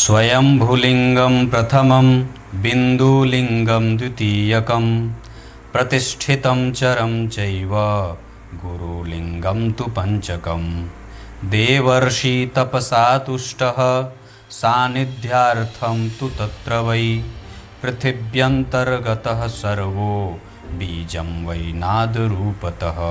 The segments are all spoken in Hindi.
स्वयंभुलिंगं प्रथमं बिन्दुलिंगं द्वितीयकं प्रतिष्ठितं चरं चैव गुरुलिंगं तु पंचकं देवर्षि तपसा तुष्टः सानिध्यार्थं तु तत्र वै पृथिव्यन्तर्गतः सर्वो बीजं वै नादरूपतः।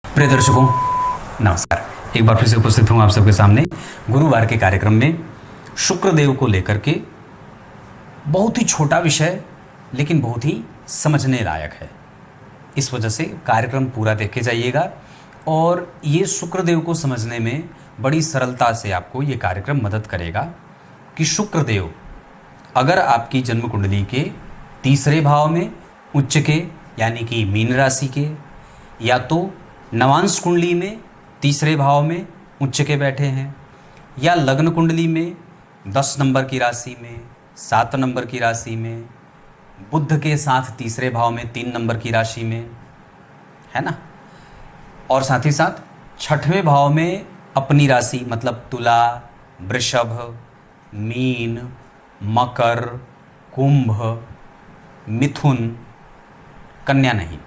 प्रिय दर्शकों नमस्कार, एक बार फिर से उपस्थित हूँ आप सबके सामने गुरुवार के कार्यक्रम में शुक्रदेव को लेकर के। बहुत ही छोटा विषय लेकिन बहुत ही समझने लायक है, इस वजह से कार्यक्रम पूरा देखे जाइएगा और ये शुक्रदेव को समझने में बड़ी सरलता से आपको ये कार्यक्रम मदद करेगा कि शुक्रदेव अगर आपकी जन्म कुंडली के तीसरे भाव में उच्च के यानी कि मीन राशि के, या तो नवांश कुंडली में तीसरे भाव में उच्च के बैठे हैं, या लग्न कुंडली में 10 नंबर की राशि में, 7 नंबर की राशि में, बुध के साथ तीसरे भाव में 3 नंबर की राशि में, है ना, और साथ ही साथ 6वें भाव में अपनी राशि मतलब तुला, वृषभ, मीन, मकर, कुंभ, मिथुन, कन्या नहीं,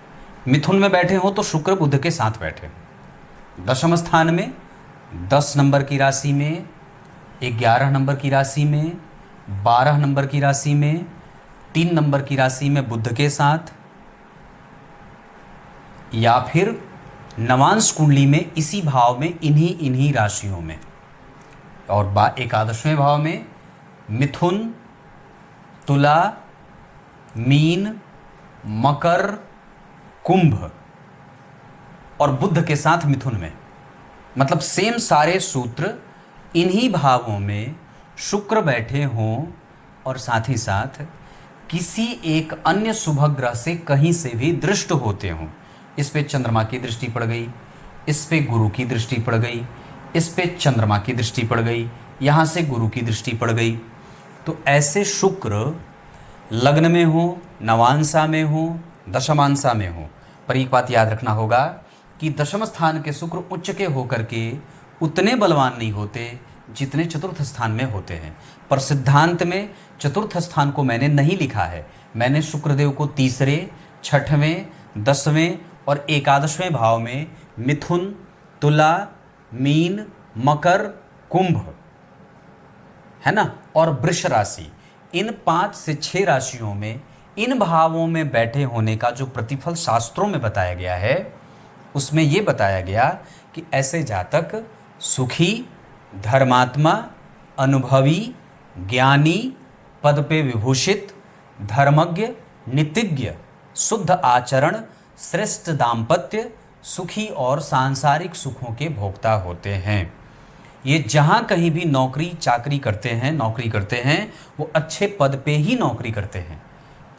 मिथुन में बैठे हो तो शुक्र बुध के साथ बैठे हो। दशम स्थान में 10 नंबर की राशि में, 11 नंबर की राशि में, 12 नंबर की राशि में, 3 नंबर की राशि में बुध के साथ, या फिर नवांश कुंडली में इसी भाव में इन्हीं राशियों में, और 11वें भाव में मिथुन, तुला, मीन, मकर, कुंभ और बुध के साथ मिथुन में, मतलब सेम सारे सूत्र इन्हीं भावों में शुक्र बैठे हों और साथ ही साथ किसी एक अन्य शुभ ग्रह से कहीं से भी दृष्ट होते हों। इस पे चंद्रमा की दृष्टि पड़ गई, इस पे गुरु की दृष्टि पड़ गई, इस पे चंद्रमा की दृष्टि पड़ गई, यहाँ से गुरु की दृष्टि पड़ गई, तो ऐसे शुक्र लग्न में हो, नवांशा में हो, दशमांशा में हो। पर एक बात याद रखना होगा कि दशम स्थान के शुक्र उच्च के होकर के उतने बलवान नहीं होते जितने चतुर्थ स्थान में होते हैं। पर सिद्धांत में चतुर्थ स्थान को मैंने नहीं लिखा है, मैंने शुक्रदेव को तीसरे, 6वें, 10वें और 11वें भाव में मिथुन, तुला, मीन, मकर, कुंभ, है ना, और वृष राशि, इन 5 से 6 राशियों में इन भावों में बैठे होने का जो प्रतिफल शास्त्रों में बताया गया है, उसमें ये बताया गया कि ऐसे जातक सुखी, धर्मात्मा, अनुभवी, ज्ञानी, पद पे विभूषित, धर्मज्ञ, नीतिज्ञ, शुद्ध आचरण, श्रेष्ठ दाम्पत्य, सुखी और सांसारिक सुखों के भोक्ता होते हैं। ये जहाँ कहीं भी नौकरी करते हैं वो अच्छे पद पे ही नौकरी करते हैं।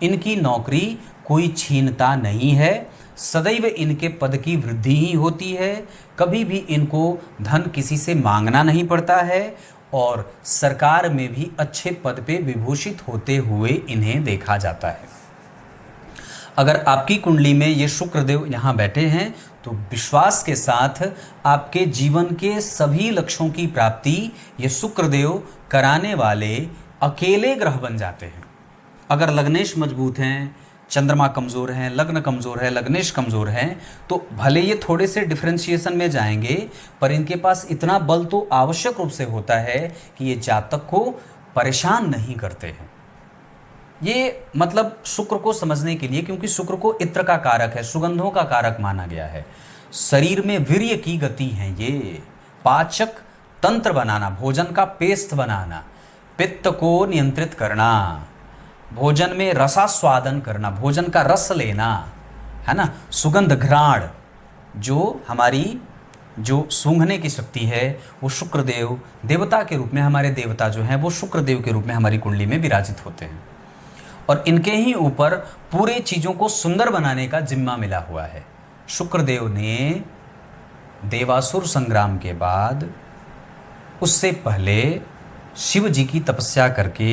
इनकी नौकरी कोई छीनता नहीं है, सदैव इनके पद की वृद्धि ही होती है, कभी भी इनको धन किसी से मांगना नहीं पड़ता है, और सरकार में भी अच्छे पद पे विभूषित होते हुए इन्हें देखा जाता है। अगर आपकी कुंडली में ये शुक्रदेव यहाँ बैठे हैं तो विश्वास के साथ आपके जीवन के सभी लक्ष्यों की प्राप्ति ये शुक्रदेव कराने वाले अकेले ग्रह बन जाते हैं। अगर लग्नेश मजबूत हैं, चंद्रमा कमज़ोर हैं, लग्न कमज़ोर है, लग्नेश कमज़ोर हैं, तो भले ये थोड़े से डिफरेंशिएशन में जाएंगे, पर इनके पास इतना बल तो आवश्यक रूप से होता है कि ये जातक को परेशान नहीं करते हैं। ये मतलब शुक्र को समझने के लिए, क्योंकि शुक्र को इत्र का कारक है, सुगंधों का कारक माना गया है, शरीर में वीर्य की गति है, ये पाचक तंत्र बनाना, भोजन का पेस्ट बनाना, पित्त को नियंत्रित करना, भोजन में रसास्वादन करना, भोजन का रस लेना, है ना, सुगंध घ्राण, जो हमारी जो सूंघने की शक्ति है वो शुक्रदेव देवता के रूप में, हमारे देवता जो हैं वो शुक्रदेव के रूप में हमारी कुंडली में विराजित होते हैं, और इनके ही ऊपर पूरे चीज़ों को सुंदर बनाने का जिम्मा मिला हुआ है। शुक्रदेव ने देवासुर संग्राम के बाद उससे पहले शिव जी की तपस्या करके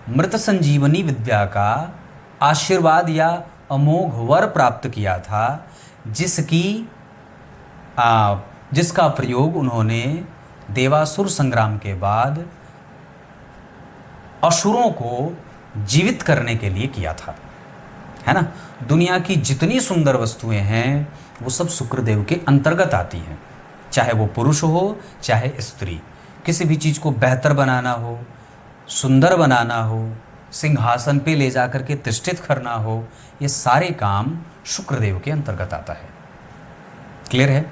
मृत संजीवनी विद्या का आशीर्वाद या अमोघ वर प्राप्त किया था, जिसका प्रयोग उन्होंने देवासुर संग्राम के बाद असुरों को जीवित करने के लिए किया था, है ना। दुनिया की जितनी सुंदर वस्तुएं हैं वो सब शुक्रदेव के अंतर्गत आती हैं, चाहे वो पुरुष हो चाहे स्त्री। किसी भी चीज़ को बेहतर बनाना हो, सुंदर बनाना हो, सिंहासन पे ले जा करके तिष्ठित करना हो, ये सारे काम शुक्रदेव के अंतर्गत आता है। क्लियर है?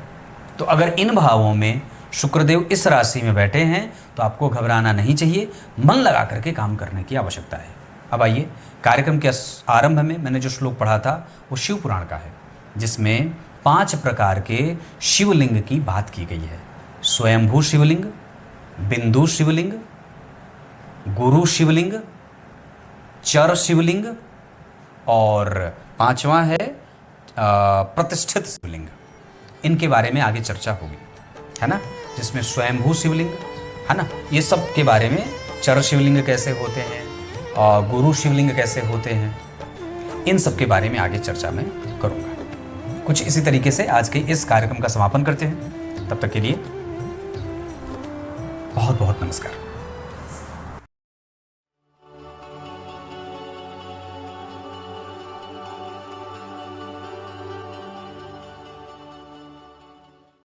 तो अगर इन भावों में शुक्रदेव इस राशि में बैठे हैं तो आपको घबराना नहीं चाहिए, मन लगा करके काम करने की आवश्यकता है। अब आइए, कार्यक्रम के आरंभ में मैंने जो श्लोक पढ़ा था वो शिव पुराण का है, जिसमें 5 प्रकार के शिवलिंग की बात की गई है। स्वयंभू शिवलिंग, बिंदु शिवलिंग, गुरु शिवलिंग, चर शिवलिंग और 5वां है प्रतिष्ठित शिवलिंग। इनके बारे में आगे चर्चा होगी, है ना, जिसमें स्वयंभू शिवलिंग, है ना, ये सब के बारे में, चर शिवलिंग कैसे होते हैं और गुरु शिवलिंग कैसे होते हैं, इन सब के बारे में आगे चर्चा मैं करूँगा। कुछ इसी तरीके से आज के इस कार्यक्रम का समापन करते हैं। तब तक के लिए बहुत बहुत नमस्कार।